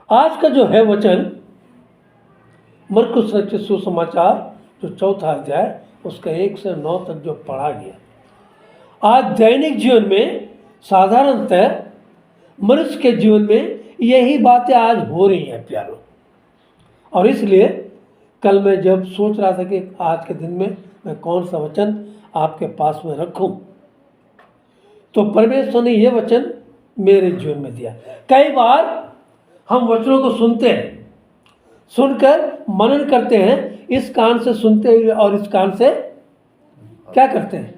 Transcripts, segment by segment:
आज का जो है वचन मरकुस रचित सुसमाचार जो 4 अध्याय उसका 1 से 9 तक जो पढ़ा गया। आज दैनिक जीवन में साधारणतः मनुष्य के जीवन में यही बातें आज हो रही हैं प्यारों। और इसलिए कल मैं जब सोच रहा था कि आज के दिन में मैं कौन सा वचन आपके पास में रखूं, तो परमेश्वर ने यह वचन मेरे जीवन में दिया। कई बार हम वचनों को सुनते हैं, सुनकर मनन करते हैं, इस कान से सुनते हुए और इस कान से क्या करते हैं,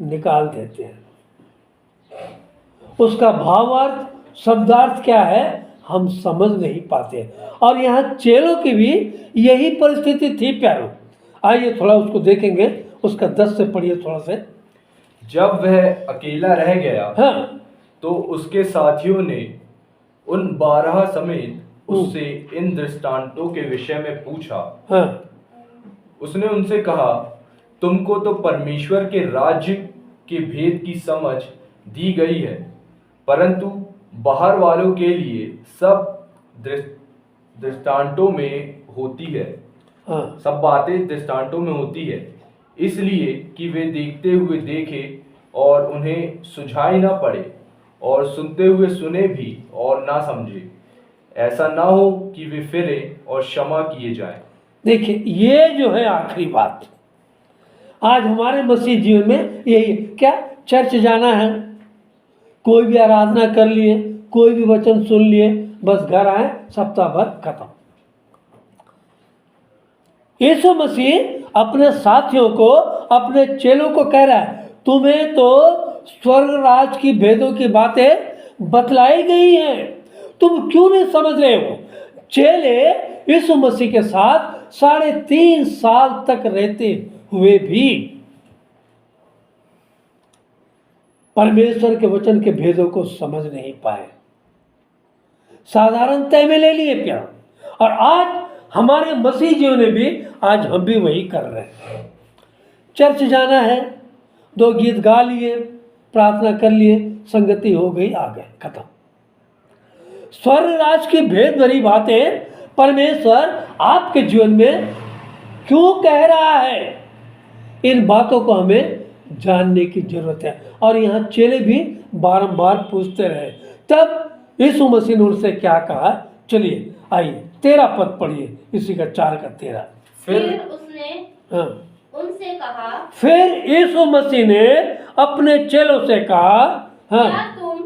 निकाल देते हैं। उसका भावार्थ शब्दार्थ क्या है हम समझ नहीं पाते। और यहाँ चेलों की भी यही परिस्थिति थी प्यारों। आइए थोड़ा उसको देखेंगे, उसका 10 से पढ़िए थोड़ा से। जब वह अकेला रह गया हाँ, तो उसके साथियों ने उन 12 समेत उससे इन दृष्टांतों के विषय में पूछा। हाँ, उसने उनसे कहा, तुमको तो परमेश्वर के राज्य के भेद की समझ दी गई है, परंतु बाहर वालों के लिए सब दृष्टांतों में होती है। हाँ, सब बातें दृष्टांतों में होती है, इसलिए कि वे देखते हुए देखें और उन्हें सुझाई ना पड़े, और सुनते हुए सुने भी और ना समझे, ऐसा ना हो कि वे फिरे और क्षमा किए जाएं। देखिए ये जो है आखिरी बात आज हमारे मसीह जीवन में यही। क्या चर्च जाना है, कोई भी आराधना कर लिए, कोई भी वचन सुन लिए, बस घर आए, सप्ताह भर खत्म। यीशु मसीह अपने साथियों को, अपने चेलों को कह रहा है, तुम्हें तो स्वर्ग राज की भेदों की बातें बतलाई गई हैं, तुम क्यों नहीं समझ रहे हो। चेले यीशु मसीह के साथ 3.5 साल तक रहते हुए भी परमेश्वर के वचन के भेदों को समझ नहीं पाए, साधारणतः में ले लिए प्यार। और आज हमारे मसीह जीवन में भी आज हम भी वही कर रहे हैं। चर्च जाना है, 2 गीत गा लिए, प्रार्थना कर लिए, संगति हो गई, आ गए, खत्म। स्वर्ग राज की भेद भरी बातें परमेश्वर आपके जीवन में क्यों कह रहा है, इन बातों को हमें जानने की जरूरत है। और यहाँ चेले भी बारंबार पूछते रहे। तब यीशु मसीह ने उनसे क्या कहा, चलिए आइए 13 पद पढ़िए, इसी का 4 का 13। फिर उसने हाँ, उनसे कहा, फिर यीशु मसीह ने अपने चेलों से कहा, हाँ, क्या तुम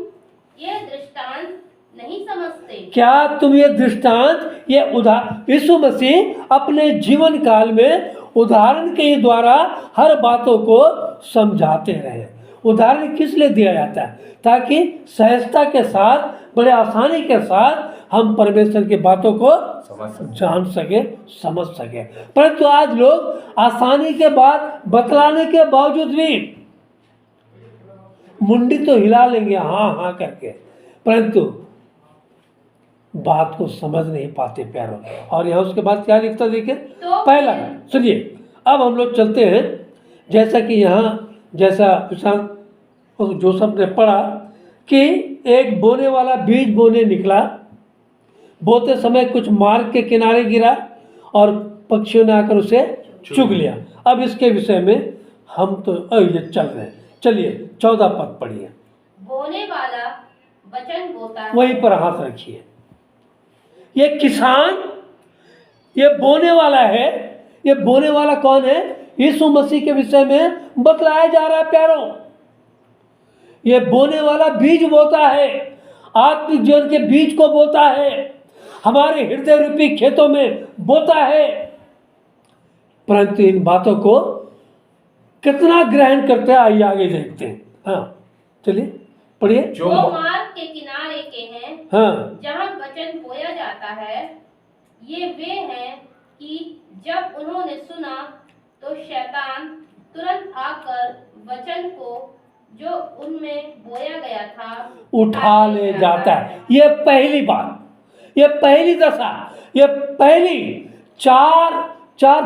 ये दृष्टांत नहीं समझते? क्या तुम ये दृष्टांत, ये उदाहरण, यीशु मसीह अपने जीवन काल में उदाहरण के द्वारा हर बातों को समझाते रहे। उदाहरण किस लिए दिया जाता है, ताकि सहजता के साथ, बड़े आसानी के साथ हम परमेश्वर की बातों को जान सके, समझ सके। परंतु आज लोग आसानी के बाद बतलाने के बावजूद भी मुंडी तो हिला लेंगे हाँ हाँ करके, परंतु बात को समझ नहीं पाते प्यारों। और यहाँ उसके बाद क्या लिखता देखिए, तो पहला सुनिए। अब हम लोग चलते हैं, जैसा कि यहाँ जैसा प्रशांत जोसेफ ने पढ़ा कि एक बोने वाला बीज बोने निकला, बोते समय कुछ मार्ग के किनारे गिरा और पक्षियों ने आकर उसे चुग लिया। अब इसके विषय में हम तो ये चल रहे हैं। चलिए 14 पद पढ़िए। बोने वाला वचन बोता है। वहीं पर हाथ रखिए। ये किसान, ये बोने वाला है। ये बोने वाला कौन है, यीशु मसीह के विषय में बतलाया जा रहा है प्यारों। ये बोने वाला बीज बोता है, आत्मिक जीवन के बीज को बोता है, हमारे हृदय रूपी खेतों में बोता है। परंतु इन बातों को कितना ग्रहण करते हैं, आइए आगे देखते हैं। हाँ चलिए पढ़िए। जो मार्ग के किनारे के हैं, हाँ, जहाँ वचन बोया जाता है, ये वे हैं कि जब उन्होंने सुना तो शैतान तुरंत आकर वचन को जो उनमें बोया गया था उठा ले जाता है। ये पहली बात, ये पहली दशा, ये पहली चार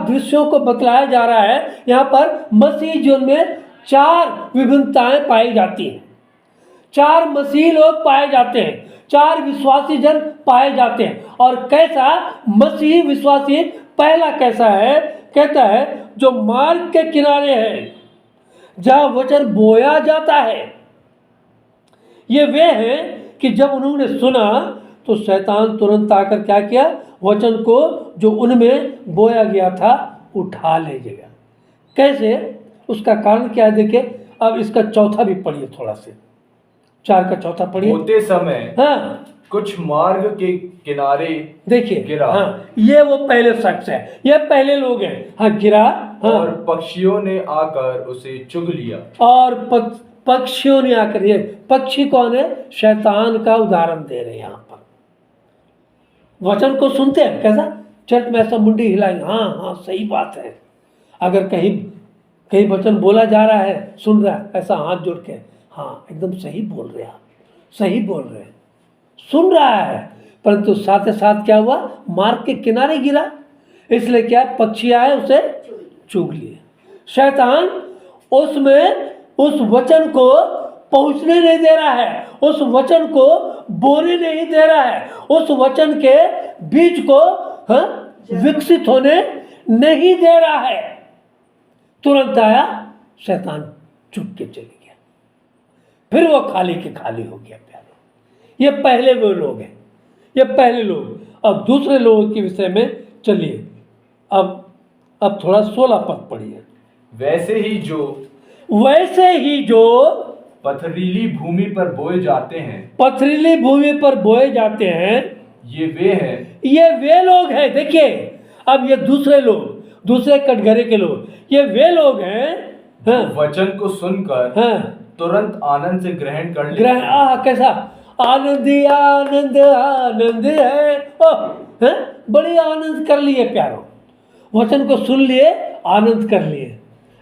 दृश्यों को बतलाया जा रहा है। यहाँ पर मसीह जीवन में 4 विभिन्नताएं पाई जाती हैं, 4 मसीह लोग पाए जाते हैं, 4 विश्वासी जन पाए जाते हैं। और कैसा मसीही विश्वासी पहला कैसा है? कहता है जो मार्ग के किनारे है, जहाँ वचन बोया जाता है। ये वे हैं कि जब उन्होंने सुना तो शैतान तुरंत आकर क्या किया? वचन को जो उनमें बोया गया था उठा ले गया। कैसे? उसका कारण क्या है? देखिए, अब इसका चौथा भी पढ़िए, थोड़ा से 4 का चौथा पढ़िए। होते समय हाँ, कुछ मार्ग के किनारे देखिए, गिरा। हाँ, ये वो पहले शख्स है, ये पहले लोग हैं। हाँ, गिरा। हाँ, और पक्षियों ने आकर उसे चुग लिया। और पक्षियों ने आकर, ये पक्षी कौन है? शैतान का उदाहरण दे रहे हैं यहाँ पर। वचन को सुनते हैं, कैसा? चर्च में ऐसा मुंडी हिलाएंगे, हाँ हाँ सही बात है। अगर कहीं कहीं वचन बोला जा रहा है, सुन रहा है, ऐसा हाथ जोड़ के, हाँ एकदम सही बोल रहे हैं आप, सही बोल रहे हैं, सुन रहा है। परंतु साथ ही साथ क्या हुआ? मार्ग के किनारे गिरा, इसलिए क्या? पक्षी आए उसे चुग लिए। शैतान उसमें उस वचन को पहुंचने नहीं दे रहा है, उस वचन को बोने नहीं दे रहा है, उस वचन के बीज को विकसित होने नहीं दे रहा है। तुरंत आया, शैतान चुप के चले गया, फिर वो खाली के खाली हो गया। प्यारे, ये पहले वो लोग हैं, ये पहले लोग। अब दूसरे लोगों के विषय में चलिए, अब थोड़ा 16 पद पढ़िए। वैसे ही जो पथरीली भूमि पर बोए जाते हैं, पथरीली भूमि पर बोए जाते हैं, ये वे लोग हैं। देखिए, अब ये दूसरे लोग, दूसरे कटघरे के लोग, ये वे लोग हैं। हाँ, वचन को सुनकर हाँ, तुरंत आनंद से ग्रहण कर लेते हैं। कैसा आनंद ही आनंद आनंद है। बड़ी आनंद कर लिए प्यारो, वचन को सुन लिए, आनंद कर लिए।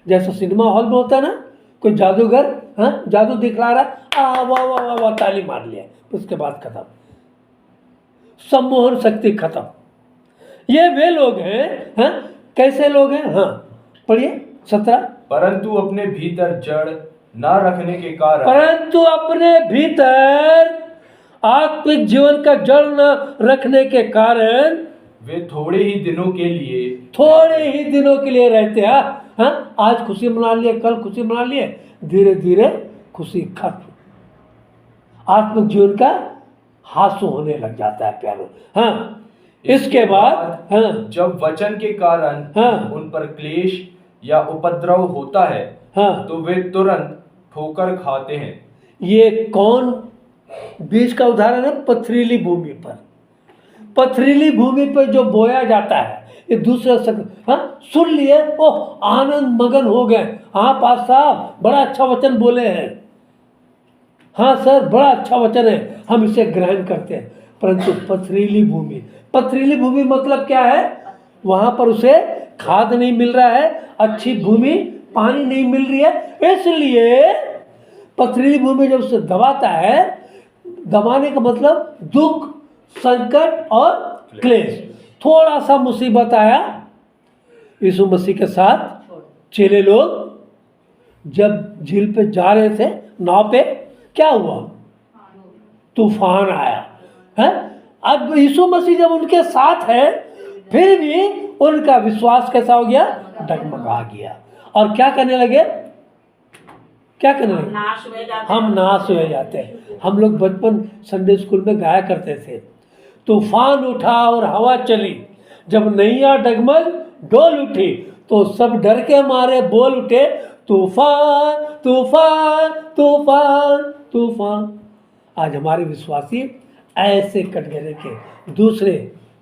जैसा सिनेमा हॉल में होता है ना, कोई जादूगर जादू दिखला रहा है, वाह वाह वाह वाह, ताली मार लिया, उसके बाद खत्म, सम्मोहन शक्ति खत्म। ये वे लोग हैं। कैसे लोग हैं? हाँ, पढ़िए 17। परंतु अपने भीतर जड़ न रखने के कारण, परंतु अपने भीतर आत्मिक जीवन का जड़ न रखने के कारण वे थोड़े ही दिनों के लिए रहते हैं। हाँ, आज खुशी मना लिए, कल खुशी मना लिए, धीरे धीरे खुशी खत्म, आत्मिक जीवन का हासु होने लग जाता है प्यारो। हाँ, इसके बाद जब वचन के कारण उन पर क्लेश या उपद्रव होता है, तो वे तुरंत ठोकर खाते हैं। ये कौन बीज का उदाहरण है? पथरीली भूमि पर, पथरीली भूमि पर जो बोया जाता है, ये दूसरा सुन लिए, ओह आनंद मगन हो गए, हाँ पास साहब बड़ा अच्छा वचन बोले हैं, हाँ सर बड़ा अच्छा वचन है, हम इसे ग्रहण करते हैं। परंतु पथरीली भूमि मतलब क्या है? वहां पर उसे खाद नहीं मिल रहा है, अच्छी भूमि, पानी नहीं मिल रही है, इसलिए पथरीली भूमि जब उसे दबाता है, दबाने का मतलब दुख, संकट और क्लेश, थोड़ा सा मुसीबत आया। यीशु मसीह के साथ चेले लोग जब झील पे जा रहे थे, नाव पे, क्या हुआ? तूफान आया है। अब यीशु मसीह जब उनके साथ है, फिर भी उनका विश्वास कैसा हो गया? डगमगा गया। और क्या करने लगे? हम नाश हो जाते हैं। हम लोग बचपन संडे स्कूल में गाया करते थे, तूफान उठा और हवा चली, जब नैया डगमग डोल उठी, तो सब डर के मारे बोल उठे, तूफान तूफान तूफान तूफान। आज हमारे विश्वासी ऐसे कटघरे के दूसरे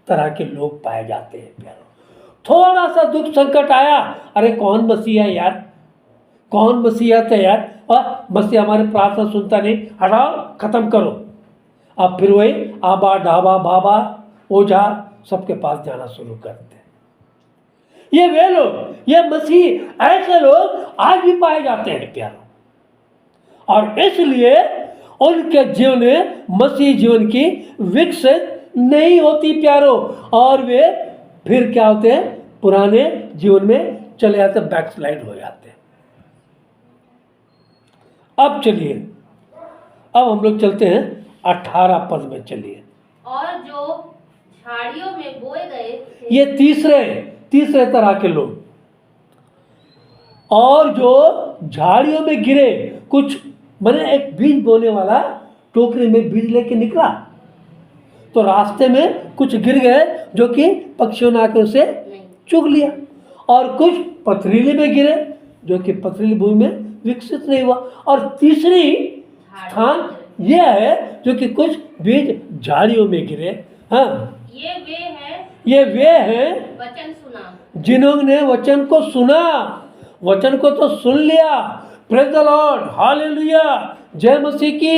तरह के लोग पाए जाते हैं प्यारो। थोड़ा सा दुख संकट आया, अरे कौन मसीहा है यार, कौन मसीहा है यार, और मसीहा हमारी प्रार्थना सुनता नहीं, हटाओ, खत्म करो। अब फिर वही आबा ढाबा बाबा ओझा सबके पास जाना शुरू करते हैं। ये वे लोग, ये मसीह, ऐसे लोग आज भी पाए जाते हैं प्यारो। और इसलिए उनके जीवन में मसीह जीवन की विकसित नहीं होती प्यारो, और वे फिर क्या होते हैं? पुराने जीवन में चले जाते, बैकस्लाइड हो जाते हैं। अब चलिए, अब हम लोग चलते हैं 18 पद में चलिए। और जो झाड़ियों में बोए गए थे, ये तीसरे तरह के लोग, और जो झाड़ियों में गिरे, कुछ मैंने एक बीज बोने वाला टोकरी में बीज लेके निकला, तो रास्ते में कुछ गिर गए जो कि पक्षियों ने आकर उसे नहीं, चुग लिया, और कुछ पथरीले में गिरे जो कि पथरीली भूमि में विकसित नहीं हुआ, और तीसरी स्थान यह है जो कि कुछ बीज झाड़ियों में गिरे। हाँ, ये वे हैं वचन सुना, जिन्होंने वचन को सुना, वचन को तो सुन लिया, प्रेज द लॉर्ड, हालेलुया, जय मसीह की,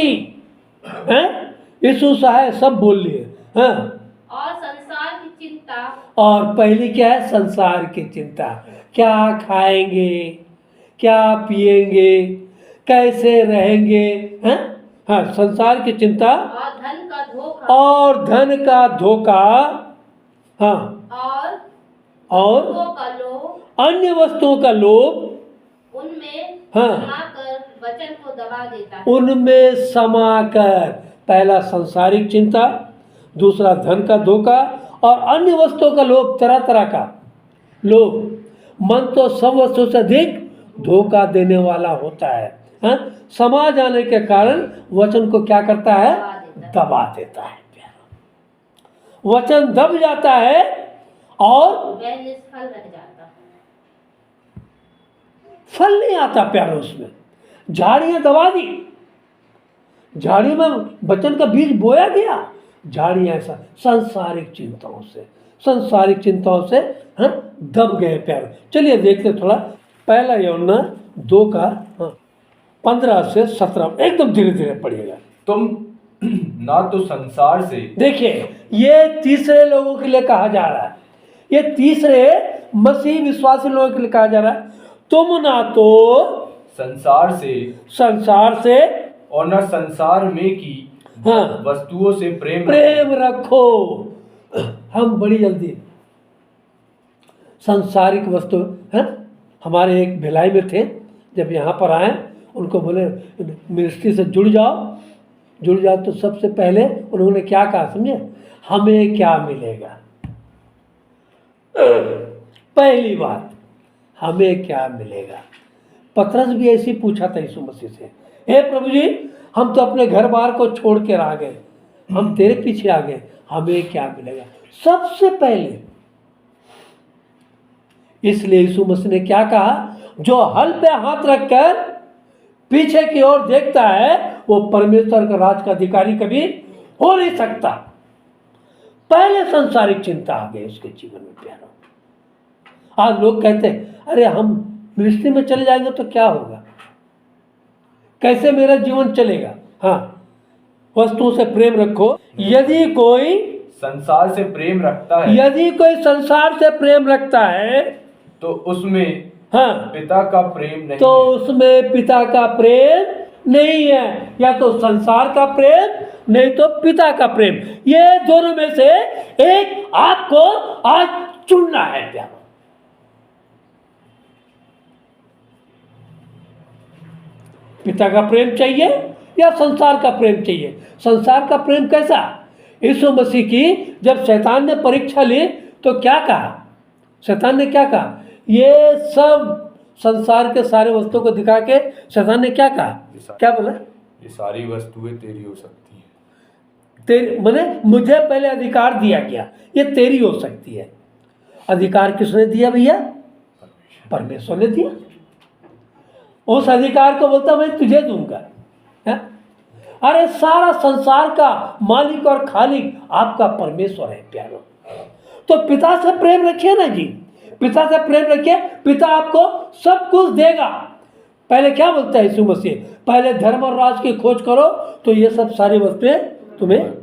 हैं, यीशु सहाय सब बोल लिए, हैं, और संसार की चिंता, और पहली क्या है, संसार की चिंता, क्या खाएंगे, क्या पिएंगे, कैसे रहेंगे, हैं, हाँ, संसार की चिंता और धन का धोखा, और धन का धोखा, हाँ, और वस्तुओं का लोभ, अन्य वस्तुओं का लोभ, उनमें हाँ, समाकर वचन को दबा देता है। उनमें समाकर, पहला संसारिक चिंता, दूसरा धन का धोखा, और अन्य वस्तुओं का लोभ, तरह तरह का लोभ। मन तो सब वस्तु से अधिक धोखा देने वाला होता है, हाँ? समा जाने के कारण वचन को क्या करता है, दबा देता है। वचन दब जाता है और वह निष्फल रह जाता है, फल नहीं आता प्यारो उसमें। झाड़ियां दबा दी, झाड़ी में वचन का बीज बोया गया, झाड़ियां ऐसा सांसारिक चिंताओं से हाँ, दब गए प्यारो। चलिए देखते थोड़ा, पहला यूहन्ना 2 का 15 से 17, एकदम धीरे धीरे पढ़िएगा। तुम ना तो संसार से, देखिए ये तीसरे लोगों के लिए कहा जा रहा है, ये तीसरे मसीह विश्वासी लोगों के लिए कहा जा रहा है, तुम ना तो संसार से और न संसार में की हाँ, वस्तुओं से प्रेम रखो। हम बड़ी जल्दी सांसारिक वस्तु हैं, हमारे एक भिलाई में थे, जब यहाँ पर आए उनको बोले मिनिस्ट्री से जुड़ जाओ, तो सबसे पहले उन्होंने क्या कहा समझे, हमें क्या मिलेगा। पहली बात, हमें क्या मिलेगा। पतरस भी ऐसी पूछा था यीशु मसीह से, हे प्रभु जी, हम तो अपने घर बार को छोड़ के आ गए, हम तेरे पीछे आ गए, हमें क्या मिलेगा सबसे पहले। इसलिए यीशु मसीह ने क्या कहा, जो हल पे हाथ रखकर पीछे की ओर देखता है वो परमेश्वर का राज का अधिकारी कभी हो नहीं सकता। पहले संसारिक चिंता आ गई उसके जीवन में प्यारो। आज लोग कहते हैं अरे हम मिनिस्ट्री में चले जाएंगे तो क्या होगा, कैसे मेरा जीवन चलेगा। हाँ, वस्तुओं से प्रेम रखो। यदि कोई संसार से प्रेम रखता है तो उसमें हाँ, पिता का प्रेम नहीं तो है। उसमें पिता का प्रेम नहीं है, या तो संसार का प्रेम नहीं तो पिता का प्रेम, ये दोनों में से एक आपको आज चुनना है प्यारो। पिता का प्रेम चाहिए या संसार का प्रेम चाहिए। संसार का प्रेम कैसा, यीशु मसीह की जब शैतान ने परीक्षा ली तो क्या कहा, शैतान ने क्या कहा, ये सब संसार के सारे वस्तुओं को दिखा के शैतान ने क्या कहा, क्या बोला, ये सारी वस्तुएं तेरी हो सकती हैं, तेरी मैंने मुझे पहले अधिकार दिया गया, ये तेरी हो सकती है। अधिकार किसने दिया भैया, परमेश्वर ने दिया। उस अधिकार को बोलता मैं तुझे दूंगा है? अरे सारा संसार का मालिक और खालिक आपका परमेश्वर है प्यारो। तो पिता से प्रेम रखिए ना जी, पिता से प्रेम रखिए, पिता आपको सब कुछ देगा। पहले क्या बोलता है यीशु मसीह, पहले धर्म और राज की खोज करो तो ये सब सारी वस्तुएं तुम्हें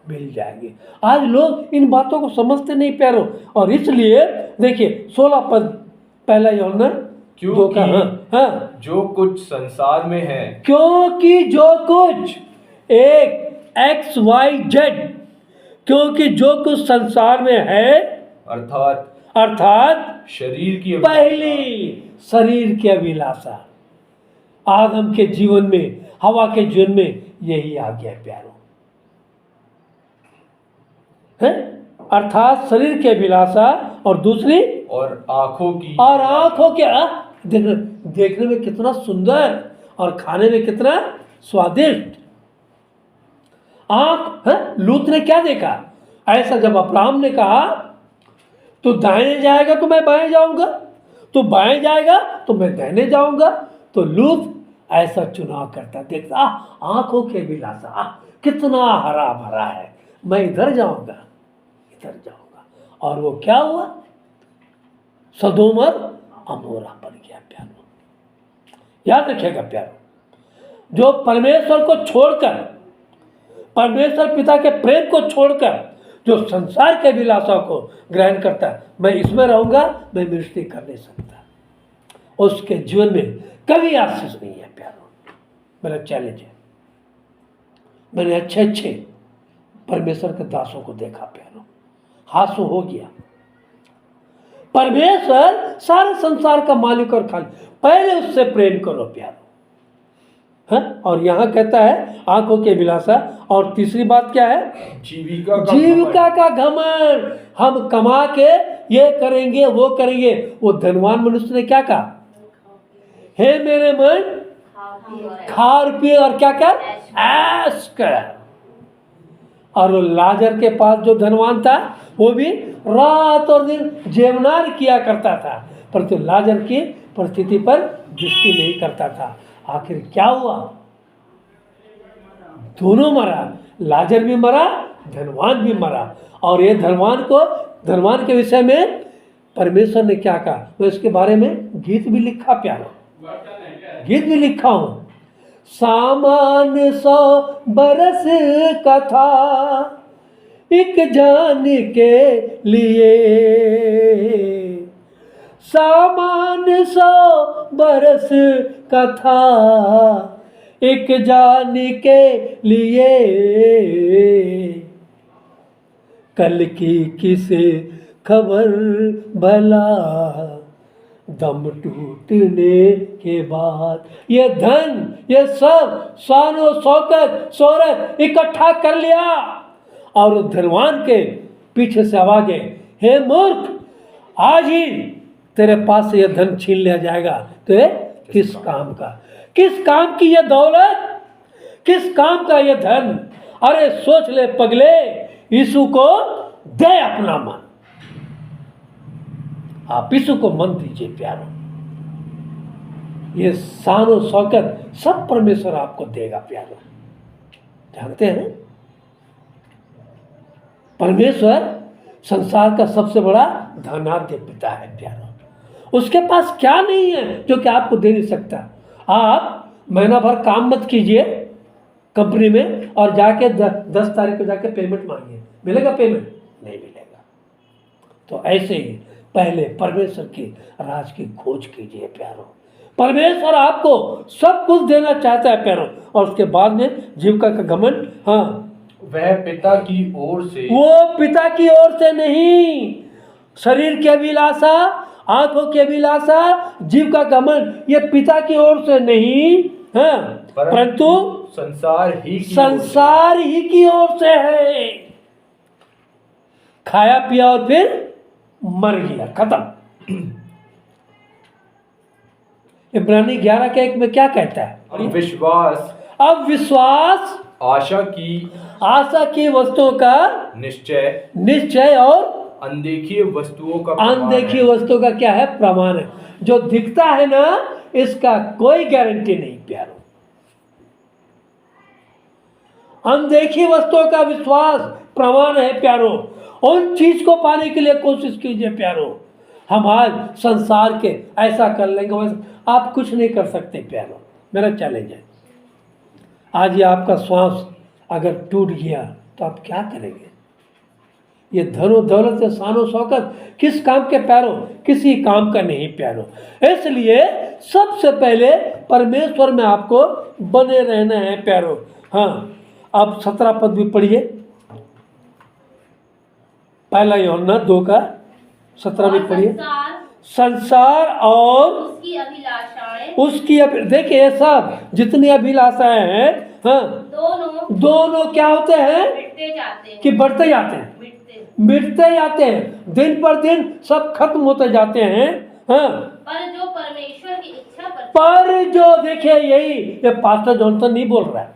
मिल जाएंगी। आज लोग इन बातों को समझते नहीं प्यारो, और इसलिए देखिए 16 पद पहला यूहन्ना 2 का हाँ, जो कुछ संसार में है, क्योंकि जो कुछ एक XYZ, क्योंकि जो कुछ संसार में है अर्थात शरीर की पहली शरीर की अभिलाषा, आदम के जीवन में, हवा के जीवन में यही आ गया प्यारो। है, अर्थात शरीर की अभिलाषा, और दूसरी और आंखों की और आंखों के देखने में कितना सुंदर और खाने में कितना स्वादिष्ट। आंख है, लूत ने क्या देखा? ऐसा जब अब्राहम ने कहा तू दाहिने जाएगा तो मैं बाएं जाऊंगा, तू बाएं जाएगा तो मैं दाहिने जाऊंगा, तो लूत ऐसा चुनाव करता, देखता आंखों के अभिलाषा, कितना हरा भरा है, मैं इधर जाऊंगा, इधर जाऊंगा। और वो क्या हुआ? सदोम और अमोरा बन गया प्यारो। याद रखिएगा प्यारो, जो परमेश्वर को छोड़कर, परमेश्वर पिता के प्रेम को छोड़कर जो संसार के अभिलाषा को ग्रहण करता है, मैं इसमें रहूंगा, मैं मिनिस्ट्री कर नहीं सकता, उसके जीवन में कभी आशीष नहीं है प्यारो। मेरा चैलेंज है। मैंने अच्छे अच्छे परमेश्वर के दासों को देखा प्यारो, हासो हो गया। परमेश्वर सारे संसार का मालिक और खालिक, पहले उससे प्रेम करो प्यारो। है? और यहाँ कहता है आंखों की अभिलाषा, और तीसरी बात क्या है? जीविका का घमंड। हम कमा के ये करेंगे वो करेंगे। वो धनवान मनुष्य ने क्या कहा? हे मेरे मन खा और पिए और क्या कर, ऐश कर। और वो लाजर के पास जो धनवान था वो भी रात और दिन जेवनार किया करता था, परंतु लाजर की परिस्थिति पर दृष्टि नहीं करता था। आखिर क्या हुआ? दोनों मरा, लाजर भी मरा, धनवान भी मरा। और ये धनवान के विषय में परमेश्वर ने क्या कहा, मैं इसके बारे में गीत भी लिखा प्यारो, गीत भी लिखा हूं। सामान 100 बरस का था एक जान के लिए, सामान 100 बरस का था एक जान के लिए, कल की किसे खबर भला दम टूटने के बाद। ये धन, ये सब शानो शौकत शोहरत इकट्ठा कर लिया, और धनवान के पीछे से आवाज है, हे मूर्ख, आज ही तेरे पास से यह धन छीन लिया जाएगा। तो ये किस काम का, किस काम की यह दौलत, किस काम का यह धन? अरे सोच ले पगले, यीशु को दे अपना मन। आप यीशु को मन दीजिए प्यारो। ये शानो शौकत सब परमेश्वर आपको देगा प्यारो। जानते हैं परमेश्वर संसार का सबसे बड़ा धनाढ्य पिता है प्यारो। उसके पास क्या नहीं है जो कि आपको दे नहीं सकता। आप महीना भर काम मत कीजिए कंपनी में और जाके 10 तारीख को जाके पेमेंट मांगिए, मिलेगा पेमेंट? नहीं मिलेगा। तो ऐसे ही पहले परमेश्वर की राज की खोज कीजिए प्यारो। परमेश्वर आपको सब कुछ देना चाहता है प्यारो, और उसके बाद में जीविका का घमंड। हाँ, वह पिता की ओर से, वो पिता की ओर से नहीं। शरीर की अभिलाषा, आंखों की अभिलाषा, जीव का घमंड, ये पिता की ओर से नहीं है, परंतु संसार ही की ओर से है। खाया पिया और फिर मर गया, खत्म। इब्रानी 11:1 में क्या कहता है? अब विश्वास आशा की वस्तुओं का निश्चय और अनदेखी वस्तुओं का क्या है? प्रमाण है। जो दिखता है ना, इसका कोई गारंटी नहीं प्यारो। अनदेखी वस्तुओं का विश्वास प्रमाण है प्यारो। उन चीज को पाने के लिए कोशिश कीजिए प्यारो। हम आज संसार के ऐसा कर लेंगे वैसा, आप कुछ नहीं कर सकते प्यारो। मेरा चैलेंज है, आज ये आपका श्वास अगर टूट गया तो आप क्या करेंगे? ये धनो दौलत से शानो शौकत किस काम के प्यारो? किसी काम का नहीं प्यारो। इसलिए सबसे पहले परमेश्वर में आपको बने रहना है प्यारो। हाँ, अब 17 पद भी पढ़िए। पहला यूहन्ना 2:17 भी पढ़िए। संसार और उसकी देखिए, ये सब जितनी अभिलाषाएं हैं, हाँ, दोनों क्या होते हैं? कि बढ़ते जाते हैं। मिटते जाते हैं, दिन पर दिन सब खत्म होते जाते हैं। हाँ, पर जो परमेश्वर की इच्छा पर पर जो देखिए यही ये पास्टर जॉनसन नहीं बोल रहा है,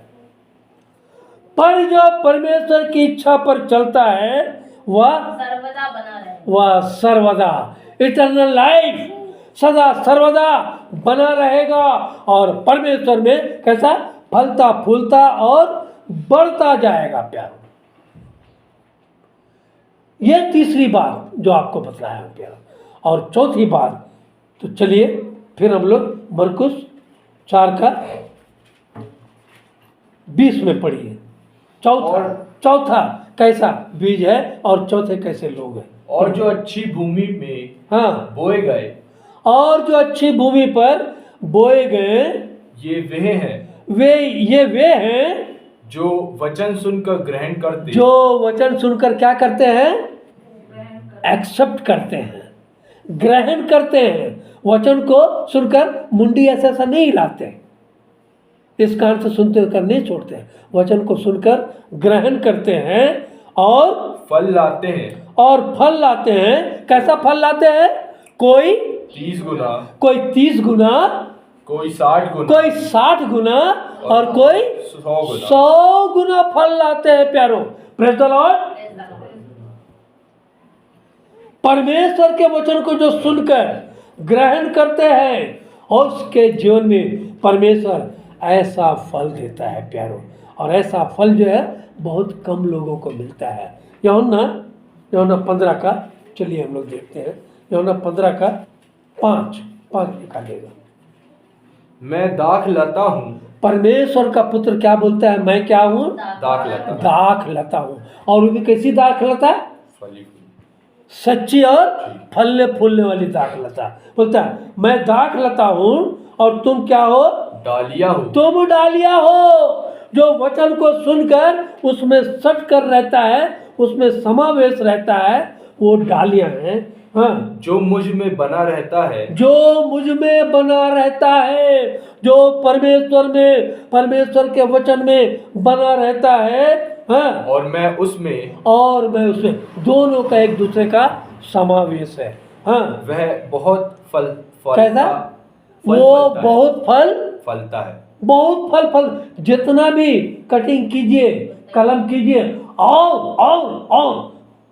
पर जो परमेश्वर की इच्छा पर चलता है वह सर्वदा बना रहे। वह सर्वदा इटर्नल लाइफ सदा सर्वदा बना रहेगा और परमेश्वर में कैसा फलता फूलता और बढ़ता जाएगा। प्यारो, यह तीसरी बात जो आपको बतलाया प्यारो। और चौथी बात, तो चलिए फिर हम लोग मरकुस 4:20 में पढ़िए। चौथा कैसा बीज है और चौथे कैसे लोग हैं। और जो अच्छी भूमि में हाँ, बोए गए, और जो अच्छी भूमि पर बोए गए ये वे हैं वे हैं जो वचन सुनकर ग्रहण करते, जो वचन सुनकर क्या करते हैं, एक्सेप्ट करते हैं, ग्रहण करते हैं। वचन को सुनकर मुंडी ऐसा ऐसा नहीं हिलाते, इस कान से सुनते कर नहीं छोड़ते, वचन को सुनकर ग्रहण करते हैं और फल लाते हैं। और फल लाते हैं। कैसा फल लाते हैं? कोई 30 गुना, कोई 30 गुना, कोई 60 गुना, कोई 60 गुना और कोई 100 गुना। 100 गुना फल लाते हैं। प्यारो, प्रेज द लॉर्ड। परमेश्वर के वचन को जो सुनकर ग्रहण करते हैं और उसके जीवन में परमेश्वर ऐसा फल देता है प्यारो। और ऐसा फल जो है बहुत कम लोगों को मिलता है। यूहन्ना 15 का, चलिए हम लोग देखते हैं। यूहन्ना 15 का 5 निकालिएगा। मैं दाख लता हूँ, परमेश्वर का पुत्र क्या बोलता है? मैं क्या हूँ? दाख लता, दाख लता हूँ। और वो भी कैसी दाख लता? फली सच्ची और फलने फूलने वाली दाख लता। बोलता है मैं दाख लता हूँ और तुम क्या हो? डालियाँ हो। तुम डालियाँ हो। जो वचन को सुनकर उसमें सट कर रहता है, उसमें समावेश रहता है, वो डालियाँ हैं। हाँ, जो मुझ में बना रहता है, जो मुझ में बना रहता है, जो परमेश्वर के वचन में बना रहता है। हाँ, और मैं उसमें, दोनों का एक दूसरे का समावेश है। हाँ, वह बहुत फल कैसा? वो फलता है। बहुत फल फलता है। बहुत फल जितना भी कटिंग कीजिए, कलम कीजिए, और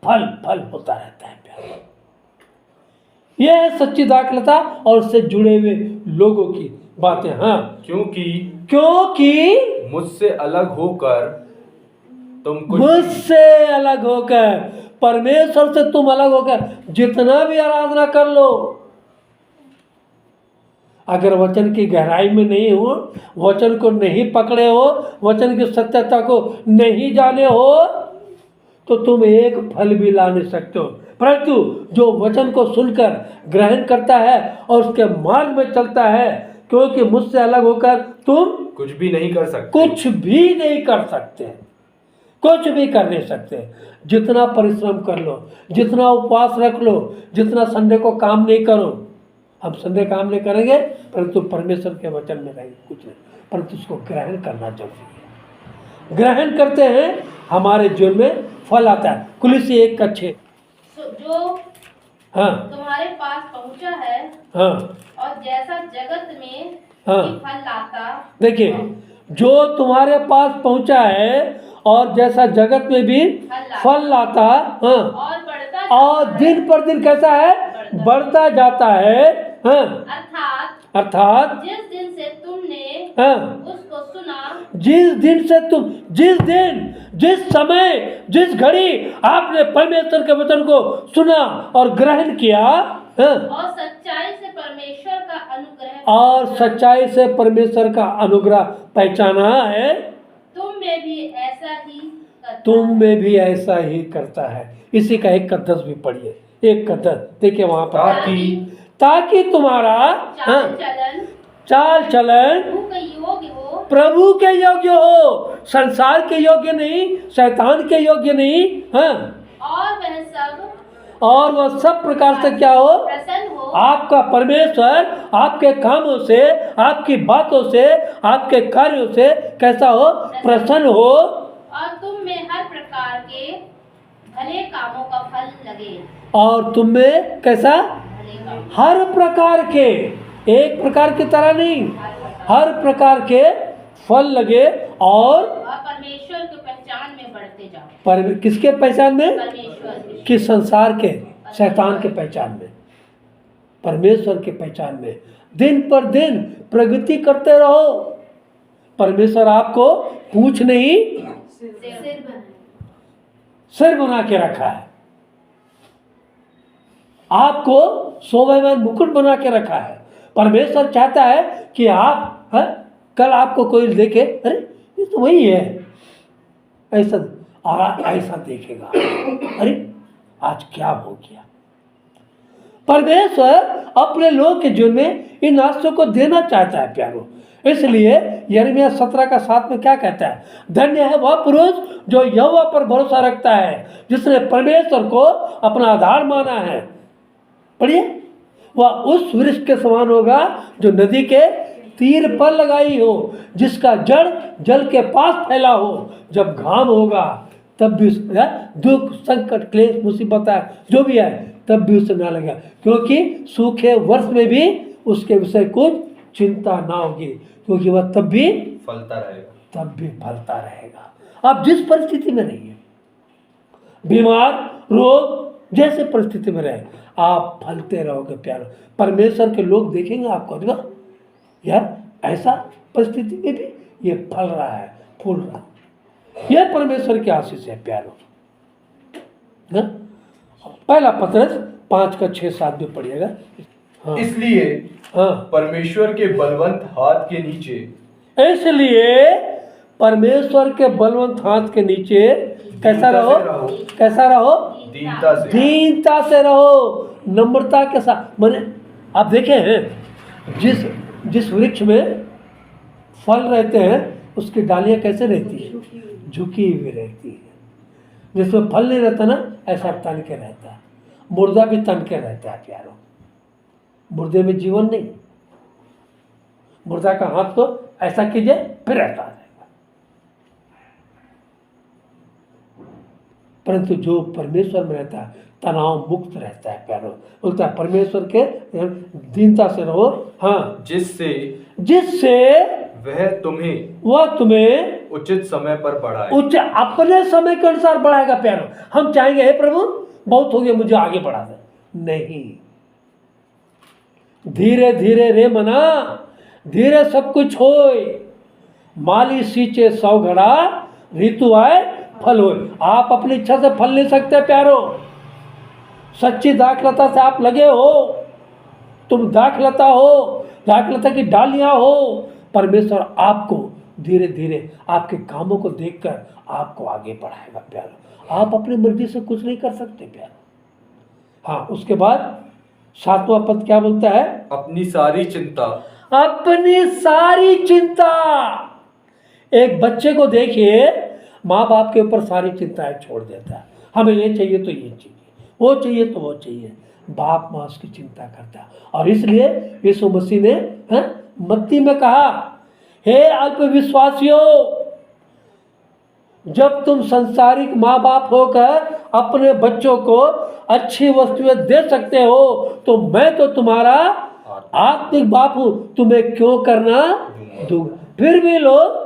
फल होता रहता है। यह है सच्ची दाखलता और उससे जुड़े हुए लोगों की बातें। हाँ, क्योंकि मुझसे अलग होकर तुम कुछ मुझसे अलग होकर, परमेश्वर से तुम अलग होकर जितना भी आराधना कर लो, अगर वचन की गहराई में नहीं हो, वचन को नहीं पकड़े हो, वचन की सत्यता को नहीं जाने हो, तो तुम एक फल भी ला नहीं सकते हो। परंतु जो वचन को सुनकर ग्रहण करता है और उसके मार्ग में चलता है, क्योंकि मुझसे अलग होकर तुम कुछ भी नहीं कर सकते, कुछ भी नहीं कर सकते, कुछ भी कर नहीं सकते। जितना परिश्रम कर लो, जितना उपवास रख लो, जितना संडे को काम नहीं करो, हम संडे काम नहीं करेंगे परंतु परमेश्वर के वचन में रहेंगे, कुछ नहीं, परंतु उसको ग्रहण करना जरूरी है। ग्रहण करते हैं, हमारे जीवन में फल आता है। कुलीसी 1:6। जो हाँ, तुम्हारे पास पहुंचा है हाँ, और जैसा जगत में हाँ। भी फल लाता, देखिए, जो तुम्हारे पास पहुंचा है और जैसा जगत में भी फल लाता, हाँ, और बढ़ता और जाता दिन पर दिन कैसा है? बढ़ता जाता है। हाँ, अर्थात जिस दिन से तुमने हाँ, उसको सुना, जिस समय, जिस घड़ी आपने परमेश्वर के वचन को सुना और ग्रहण किया, हाँ, और सच्चाई से परमेश्वर का अनुग्रह पहचाना है, तुम में भी ऐसा ही करता तुम है। में भी ऐसा ही करता है। इसी का 1:10 भी पढ़िए। 1:10 देखिए वहां पर, ताकि तुम्हारा चाल चलन प्रभु के योग्य हो, संसार के योग्य नहीं, शैतान के योग्य नहीं। हाँ, और वह सब प्रकार से क्या हो? प्रसन्न हो। आपका परमेश्वर आपके कामों से, आपकी बातों से, आपके कार्यों से कैसा हो? प्रसन्न हो। और तुम में हर प्रकार के भले कामों का फल लगे। और तुम में कैसा? भले काम, हर प्रकार के, एक प्रकार की तरह नहीं, हर प्रकार के फल लगे और परमेश्वर की पहचान में बढ़ते जाओ। पर किसके पहचान में? परमेश्वर कि संसार के, शैतान के पहचान में, परमेश्वर के पहचान में दिन पर दिन प्रगति करते रहो। परमेश्वर आपको पूछ नहीं, सिर बना के रखा है, आपको शोभायमान मुकुट बना के रखा है। परमेश्वर चाहता है कि आप कल आपको कोई देखे, अरे ये तो वही है, ऐसा ऐसा देखेगा, अरे आज क्या हो गया। परमेश्वर अपने लोग के जीवन में इन आशीषों को देना चाहता है प्यारो। इसलिए यिर्मयाह 17:7 में क्या कहता है? धन्य है वह पुरुष जो यहोवा पर भरोसा रखता है, जिसने परमेश्वर को अपना आधार माना है। पढ़िए, वह उस वृक्ष के समान होगा जो नदी के तीर पर लगाई हो, जिसका जड़ जल के पास फैला हो। जब घाम होगा तब भी दुख, संकट, क्लेश, मुसीबत है, जो भी है, तब भी उसे ना लगे, क्योंकि सूखे वर्ष में भी उसके विषय कुछ चिंता ना होगी, क्योंकि वह तब भी फलता रहेगा, तब भी फलता रहेगा। आप जिस परिस्थिति में रहिए, बीमार, रोग, जैसे परिस्थिति में रहे, आप फलते रहोगे प्यारो। परमेश्वर के लोग देखेंगे आपको, देखो यार ऐसा परिस्थिति में भी ये फल रहा है, फूल रहा है। यह परमेश्वर की आशीष है प्यारो। पहला पत्रस 5:6-7 में पढ़िएगा। हाँ। इसलिए हाँ, परमेश्वर के बलवंत हाथ के नीचे, इसलिए परमेश्वर के बलवंत हाथ के नीचे कैसा रहो? कैसा रहो? दीनता से रहो, नम्रता के साथ। मैंने आप देखे हैं जिस वृक्ष में फल रहते हैं उसकी डालियां कैसे रहती है? झुकी हुई रहती है। जिसमें फल नहीं रहता ना, ऐसा तन के रहता है। मुर्दा भी तन के रहता है प्यारो, मुर्दे में जीवन नहीं। मुर्दा का हाथ को ऐसा कीजिए फिर ऐसा आ जाएगा। परंतु जो परमेश्वर में रहता है तनाव मुक्त रहता है प्यारो। बोलता है परमेश्वर के दीनता से रहो। हाँ, जिससे वह तुम्हें उचित समय पर बढ़ाए। अपने समय के अनुसार बढ़ाएगा प्यारो। हम चाहेंगे हे प्रभु बहुत हो गया, मुझे आगे बढ़ा दे, नहीं, धीरे धीरे रे मना, धीरे सब कुछ होए। माली सींचे 100 घड़ा, ऋतु आए फल होए। आप अपनी इच्छा से फल नहीं सकते प्यारो। सच्ची दाखलता से आप लगे हो, तुम दाखलता हो, दाखलता की डालियां हो। परमेश्वर आपको धीरे धीरे आपके कामों को देखकर आपको आगे बढ़ाएगा प्यारो। आप अपनी मर्जी से कुछ नहीं कर सकते प्यारो। हाँ, उसके बाद 7वां पद क्या बोलता है? अपनी सारी चिंता। अपनी सारी चिंता। एक बच्चे को देखिए, माँ बाप के ऊपर सारी चिंताएं छोड़ देता है। हमें ये चाहिए तो ये चाहिए, वो चाहिए तो वो चाहिए। बाप माँ उसकी चिंता करता है। और इसलिए यीशु मसीह ने मत्ती में कहा, हे अल्पविश्वासियों, जब तुम संसारिक माँ बाप होकर अपने बच्चों को अच्छी वस्तुएं दे सकते हो, तो मैं तो तुम्हारा आत्मिक बाप हूं, तुम्हें क्यों करना दूंगा। फिर भी लोग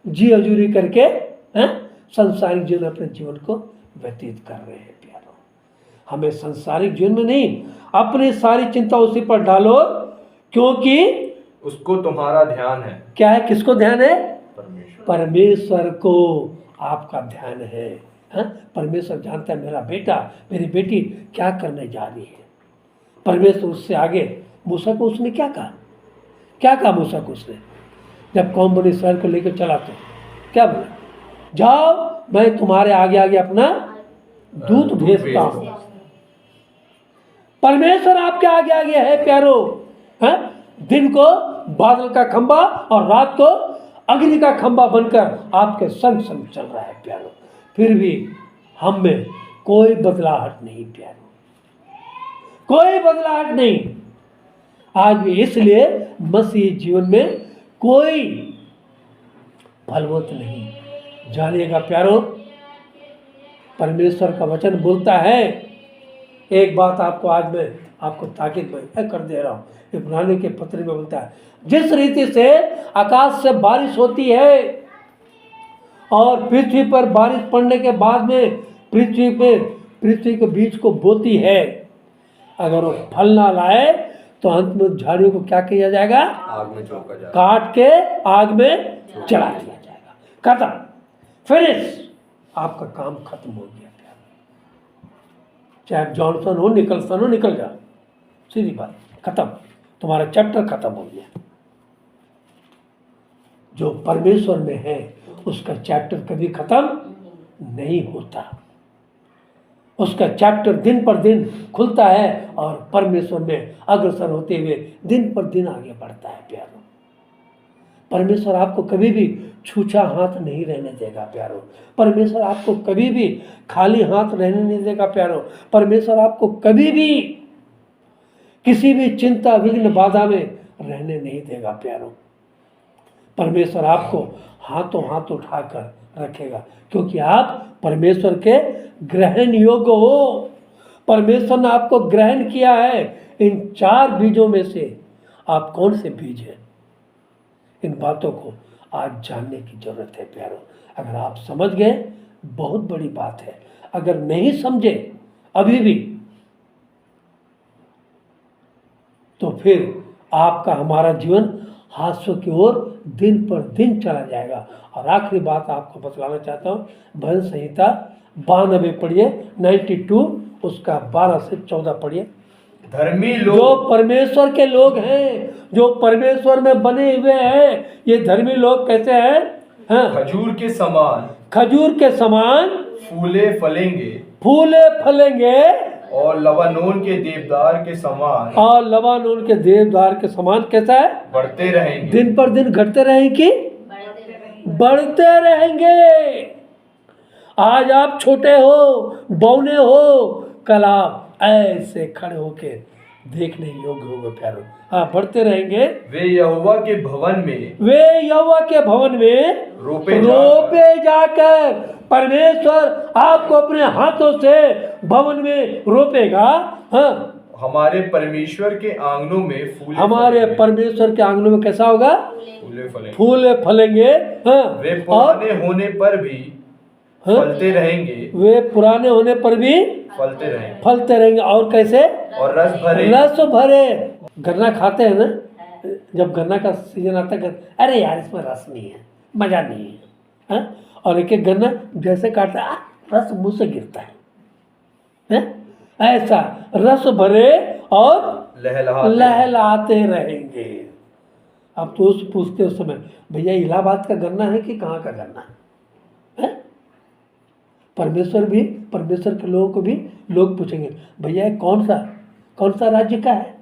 जी हजूरी करके संसारिक जीवन, अपने जीवन को व्यतीत कर रहे हैं प्यारो। हमें संसारिक जीवन में नहीं, अपनी सारी चिंता उसी पर डालो, क्योंकि उसको तुम्हारा ध्यान है। क्या है? किसको ध्यान है? परमेश्वर को आपका ध्यान है। परमेश्वर जानता है मेरा बेटा, मेरी बेटी क्या करने जा रही है। परमेश्वर उससे आगे, मूसा को उसने क्या कहा? क्या कहा मूसा को उसने? जब कौम बनी इस्राएल को लेकर चला तो क्या बोला? जाओ, मैं तुम्हारे आगे आगे अपना दूत भेजता हूं। परमेश्वर आपके आगे आगे है प्यारो। दिन को बादल का खंबा और रात को अग्नि का खंबा बनकर आपके संग संग चल रहा है प्यारो। फिर भी हम में कोई बदलाहट नहीं प्यारो, कोई बदलाहट नहीं आज भी। इसलिए मसीह जीवन में कोई फलवंत नहीं। जानिएगा प्यारो, परमेश्वर का वचन बोलता है। एक बात आपको आज मैं आपको ताकीद में कर दे रहा हूँ। इब्रानी के पत्र में बोलता है, जिस रीति से आकाश से बारिश होती है और पृथ्वी पर बारिश पड़ने के बाद में पृथ्वी के बीज को बोती है, अगर वो फल ना लाए तो अंत में झाड़ियों को क्या किया जाएगा? आग में झोंका जाएगा, काट के आग में जला दिया जाएगा। खत्म, फिनिश, आपका काम खत्म हो गया। चाहे जॉनसन हो, निकलसन हो, निकल जा, सीधी बात, खत्म, तुम्हारा चैप्टर खत्म हो गया। जो परमेश्वर में है उसका चैप्टर कभी खत्म नहीं होता। उसका चैप्टर दिन पर दिन खुलता है और परमेश्वर में अग्रसर होते हुए दिन पर दिन आगे बढ़ता है। प्यारो, परमेश्वर आपको कभी भी छूछा हाथ नहीं रहने देगा। प्यारो, परमेश्वर आपको कभी भी खाली हाथ रहने नहीं देगा। प्यारो, परमेश्वर आपको कभी भी किसी भी चिंता विघ्न बाधा में रहने नहीं देगा। प्यारो, परमेश्वर आपको हाथों हाथ उठाकर रखेगा, क्योंकि आप परमेश्वर के ग्रहण योग्य हो। परमेश्वर ने आपको ग्रहण किया है। इन 4 बीजों में से आप कौन से बीज हैं? इन बातों को आज जानने की जरूरत है। प्यारो, अगर आप समझ गए बहुत बड़ी बात है, अगर नहीं समझे अभी भी तो फिर आपका हमारा जीवन हादसों की ओर दिन पर दिन चला जाएगा। और आखिरी बात आपको बतलाना चाहता हूँ, भजन संहिता 92 पढ़िए, 92 उसका 12 से 14 पढ़िए। धर्मी लोग, जो परमेश्वर के लोग हैं, जो परमेश्वर में बने हुए हैं, ये धर्मी लोग कैसे हैं? हाँ, खजूर के समान, खजूर के समान फूले फलेंगे, फूले फलेंगे, और लबानोन के देवदार के समान, और लबानोन के देवदार के समान कैसा है? बढ़ते रहेंगे। दिन पर दिन घटते रहेंगे कि बढ़ते रहेंगे। आज आप छोटे हो, बौने हो, कल आप ऐसे खड़े होके देखने योग्य होंगे। प्यारो, हाँ, बढ़ते रहेंगे। वे यहोवा के भवन में रोपे जाकर परमेश्वर आपको अपने हाथों से भवन में रोपेगा। हाँ, हमारे परमेश्वर के आंगनों में फूले हमारे फलेंगे। परमेश्वर के आंगनों में कैसा होगा? फूले फलेंगे। फूले फलेंगे। हाँ, वे पुराने होने पर भी हाँ, फलते रहेंगे, वे पुराने होने पर भी फलते रहेंगे। और कैसे? और रस भरे। गन्ना खाते हैं ना, जब गन्ना का सीजन आता है, अरे यार इसमें रस नहीं है, मजा नहीं है, हाँ? और एक एक गन्ना जैसे काटता है रस मुंह से गिरता है, हाँ? ऐसा रस भरे और लहलाते रहेंगे। अब तो पूछते उस समय, भैया इलाहाबाद का गन्ना है कि कहाँ का गन्ना है? परमेश्वर के लोगों को भी लोग पूछेंगे, भैया कौन सा राज्य का है?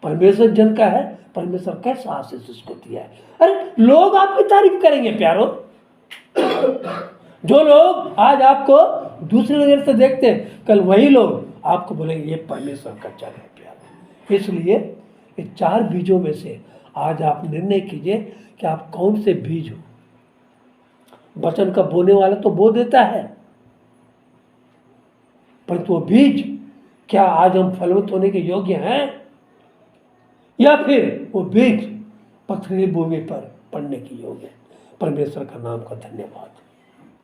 परमेश्वर जन का है। परमेश्वर कैसा आशीष उसको दिया है। अरे लोग आपकी तारीफ करेंगे। प्यारो, जो लोग आज आपको दूसरी नजर से देखते हैं, कल वही लोग आपको बोलेंगे ये परमेश्वर का जन है। प्यारो, इसलिए ये 4 बीजों में से आज आप निर्णय कीजिए कि आप कौन से बीज हो। वचन का बोने वाला तो बो देता है, परंतु वो बीज क्या आज हम फलवत होने के योग्य हैं, या फिर वो बीज पथरीली भूमि पर पड़ने की योग्य है? परमेश्वर का नाम का धन्यवाद।